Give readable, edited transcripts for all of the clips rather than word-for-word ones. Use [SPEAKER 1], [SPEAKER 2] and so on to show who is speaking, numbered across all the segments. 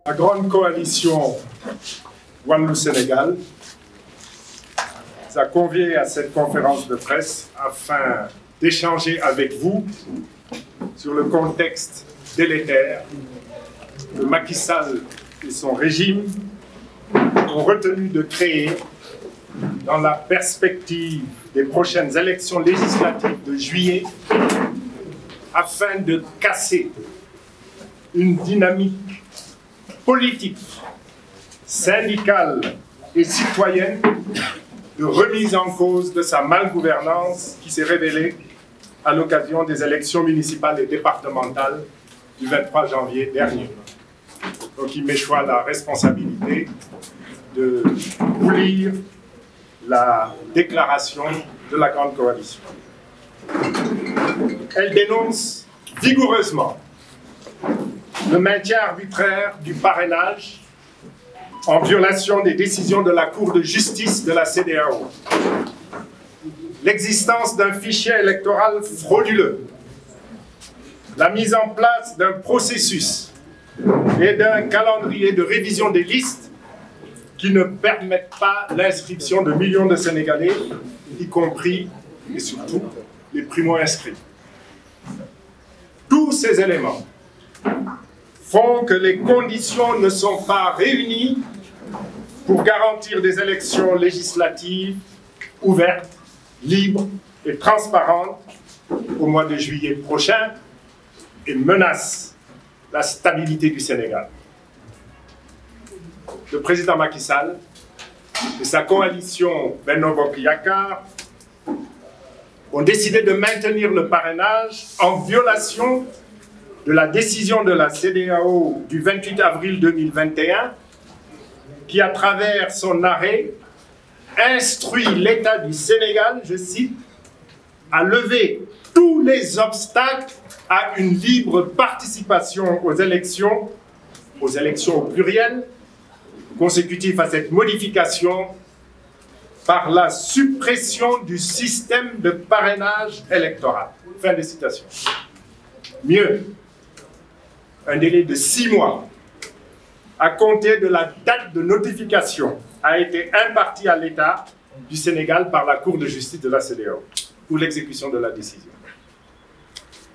[SPEAKER 1] La grande coalition Wallonie-Sénégal a convié à cette conférence de presse afin d'échanger avec vous sur le contexte délétère que Macky Sall et son régime ont retenu de créer dans la perspective des prochaines élections législatives de juillet afin de casser une dynamique politique, syndicale et citoyenne de remise en cause de sa malgouvernance qui s'est révélée à l'occasion des élections municipales et départementales du 23 janvier dernier. Donc il m'échoit la responsabilité de vous lire la déclaration de la Grande Coalition. Elle dénonce vigoureusement le maintien arbitraire du parrainage en violation des décisions de la Cour de justice de la CEDEAO, l'existence d'un fichier électoral frauduleux, la mise en place d'un processus et d'un calendrier de révision des listes qui ne permettent pas l'inscription de millions de Sénégalais, y compris et surtout les primo-inscrits. Tous ces éléments font que les conditions ne sont pas réunies pour garantir des élections législatives ouvertes, libres et transparentes au mois de juillet prochain et menacent la stabilité du Sénégal. Le président Macky Sall et sa coalition Benno Bokk Yakaar ont décidé de maintenir le parrainage en violation de la décision de la CEDEAO du 28 avril 2021 qui, à travers son arrêt, instruit l'État du Sénégal, je cite, à lever tous les obstacles à une libre participation aux élections au pluriel, consécutif à cette modification par la suppression du système de parrainage électoral. Fin de citation. Mieux, un délai de 6 mois à compter de la date de notification a été imparti à l'État du Sénégal par la Cour de justice de la CEDEAO pour l'exécution de la décision.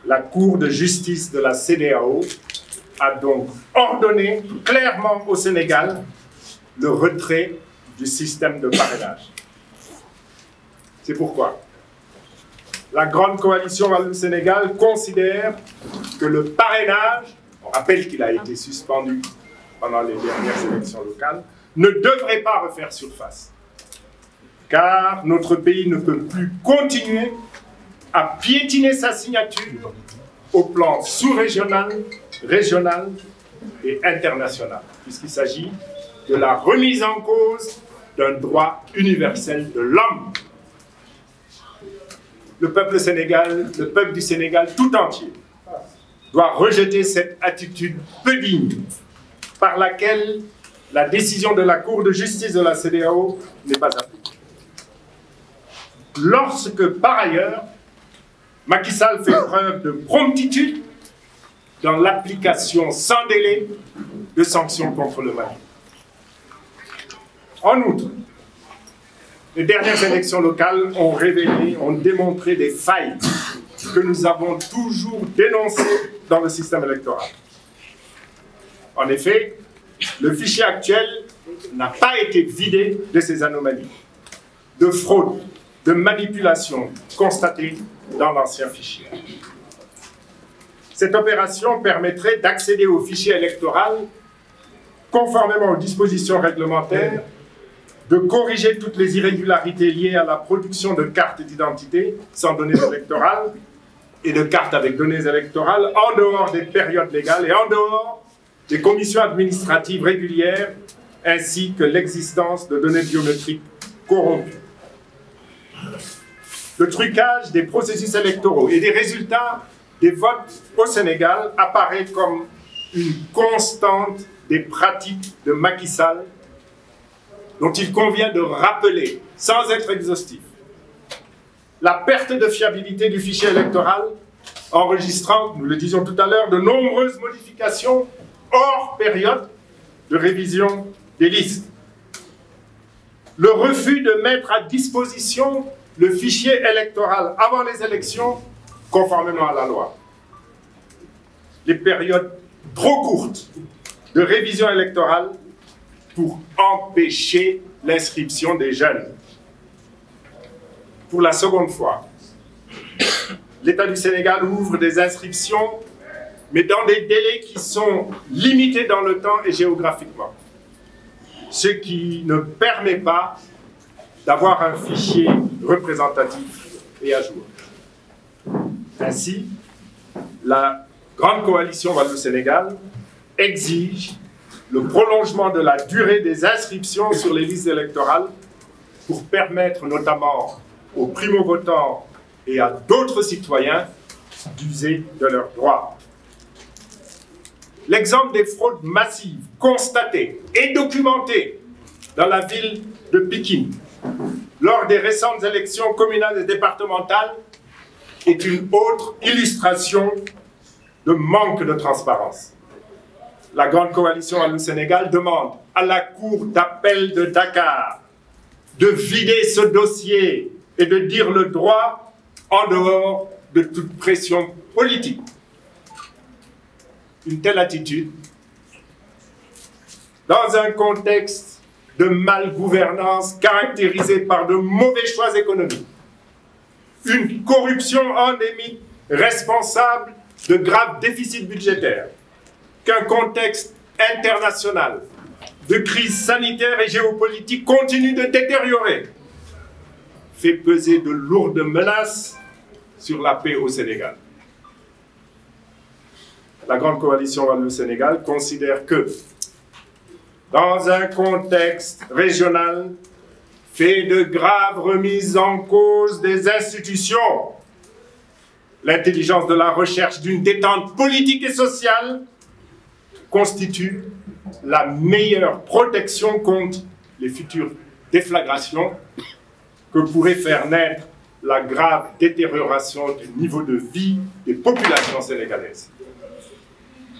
[SPEAKER 1] La Cour de justice de la CEDEAO a donc ordonné clairement au Sénégal le retrait du système de parrainage. C'est pourquoi la Grande Coalition Wallonie-Sénégal considère que le parrainage, on rappelle qu'il a été suspendu pendant les dernières élections locales, ne devrait pas refaire surface. Car notre pays ne peut plus continuer à piétiner sa signature au plan sous-régional, régional et international, puisqu'il s'agit de la remise en cause d'un droit universel de l'homme. Le peuple du Sénégal tout entier doit rejeter cette attitude peu digne par laquelle la décision de la Cour de justice de la CEDEAO n'est pas appliquée. Lorsque, par ailleurs, Macky Sall fait preuve de promptitude dans l'application sans délai de sanctions contre le Mali. En outre, les dernières élections locales ont démontré des failles que nous avons toujours dénoncées dans le système électoral. En effet, le fichier actuel n'a pas été vidé de ces anomalies, de fraude, de manipulation constatées dans l'ancien fichier. Cette opération permettrait d'accéder au fichier électoral conformément aux dispositions réglementaires, de corriger toutes les irrégularités liées à la production de cartes d'identité sans données électorales et de cartes avec données électorales en dehors des périodes légales et en dehors des commissions administratives régulières ainsi que l'existence de données biométriques corrompues. Le trucage des processus électoraux et des résultats des votes au Sénégal apparaît comme une constante des pratiques de Macky Sall dont il convient de rappeler, sans être exhaustif, la perte de fiabilité du fichier électoral, enregistrant, nous le disions tout à l'heure, de nombreuses modifications hors période de révision des listes. Le refus de mettre à disposition le fichier électoral avant les élections, conformément à la loi. Les périodes trop courtes de révision électorale pour empêcher l'inscription des jeunes. Pour la seconde fois, l'État du Sénégal ouvre des inscriptions, mais dans des délais qui sont limités dans le temps et géographiquement, ce qui ne permet pas d'avoir un fichier représentatif et à jour. Ainsi, la Grande Coalition Wallou-Sénégal exige le prolongement de la durée des inscriptions sur les listes électorales pour permettre notamment aux primo-votants et à d'autres citoyens d'user de leurs droits. L'exemple des fraudes massives constatées et documentées dans la ville de Pékin lors des récentes élections communales et départementales est une autre illustration de manque de transparence. La Grande Coalition Wallou-Sénégal demande à la Cour d'appel de Dakar de vider ce dossier et de dire le droit en dehors de toute pression politique. Une telle attitude, dans un contexte de malgouvernance caractérisé par de mauvais choix économiques, une corruption endémique responsable de graves déficits budgétaires, qu'un contexte international de crise sanitaire et géopolitique continue de détériorer, fait peser de lourdes menaces sur la paix au Sénégal. La Grande Coalition Wallou-Sénégal considère que, dans un contexte régional fait de graves remises en cause des institutions, l'intelligence de la recherche d'une détente politique et sociale constitue la meilleure protection contre les futures déflagrations que pourrait faire naître la grave détérioration du niveau de vie des populations sénégalaises.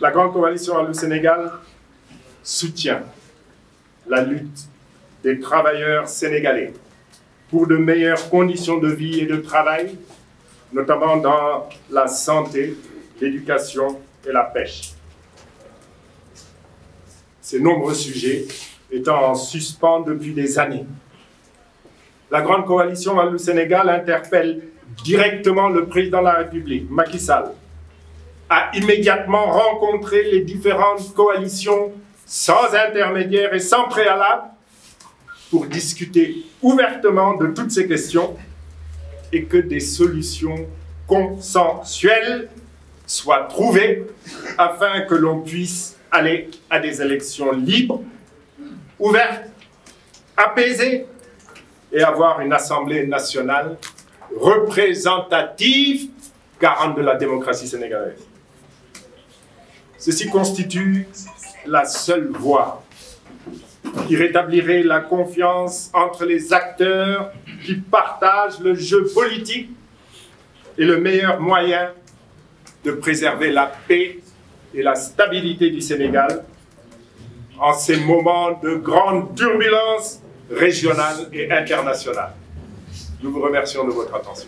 [SPEAKER 1] La Grande Coalition Wallou-Sénégal soutient la lutte des travailleurs sénégalais pour de meilleures conditions de vie et de travail, notamment dans la santé, l'éducation et la pêche. Ces nombreux sujets étant en suspens depuis des années, la Grande Coalition Wallou-Sénégal interpelle directement le président de la République, Macky Sall, à immédiatement rencontrer les différentes coalitions sans intermédiaire et sans préalable pour discuter ouvertement de toutes ces questions et que des solutions consensuelles soient trouvées afin que l'on puisse aller à des élections libres, ouvertes, apaisées et avoir une Assemblée nationale représentative, garante de la démocratie sénégalaise. Ceci constitue la seule voie qui rétablirait la confiance entre les acteurs qui partagent le jeu politique et le meilleur moyen de préserver la paix et la stabilité du Sénégal en ces moments de grande turbulence régionale et internationale. Nous vous remercions de votre attention.